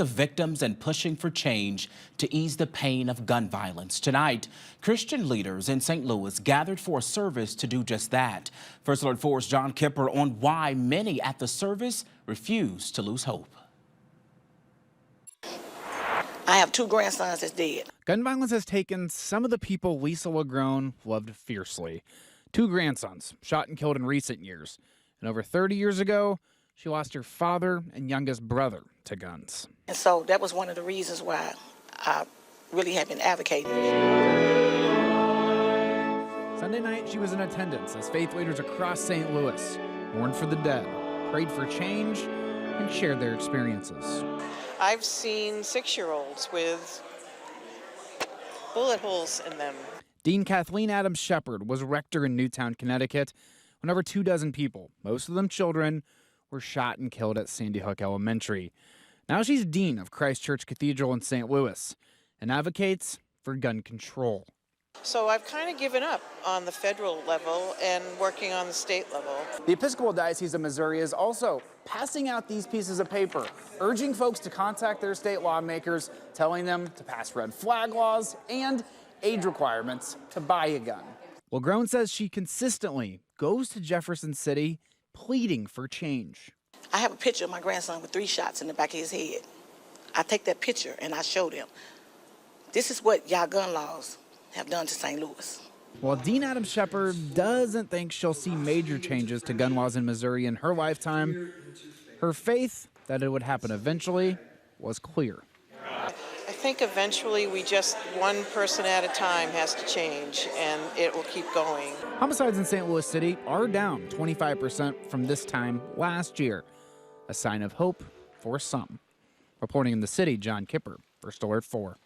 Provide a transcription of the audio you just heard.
The victims and pushing for change to ease the pain of gun violence. Tonight, Christian leaders in St. Louis gathered for a service to do just that. First Alert 4's John Kipper on why many at the service refuse to lose hope. I have two grandsons that's dead. Gun violence has taken some of the people Lisa LaGrone loved fiercely. Two grandsons shot and killed in recent years. And over 30 years ago, she lost her father and youngest brother to guns. And so that was one of the reasons why I really have been advocating. Sunday night, she was in attendance as faith leaders across St. Louis mourned for the dead, prayed for change, and shared their experiences. I've seen 6-year-olds with bullet holes in them. Dean Kathleen Adams Shepard was rector in Newtown, Connecticut, when over 24 people, most of them children, were shot and killed at Sandy Hook Elementary. Now she's dean of Christ Church Cathedral in St. Louis and advocates for gun control. So I've kind of given up on the federal level and working on the state level. The Episcopal Diocese of Missouri is also passing out these pieces of paper, urging folks to contact their state lawmakers, telling them to pass red flag laws and age requirements to buy a gun. LaGrone says she consistently goes to Jefferson City pleading for change. I have a picture of my grandson with 3 shots in the back of his head. I take that picture and I show them. This is what y'all gun laws have done to St. Louis. While Dean Adams Shepard doesn't think she'll see major changes to gun laws in Missouri in her lifetime, her faith that it would happen eventually was clear. I think eventually one person at a time has to change, and it will keep going. Homicides in St. Louis City are down 25% from this time last year, a sign of hope for some. Reporting in the city, John Kipper, First Alert 4.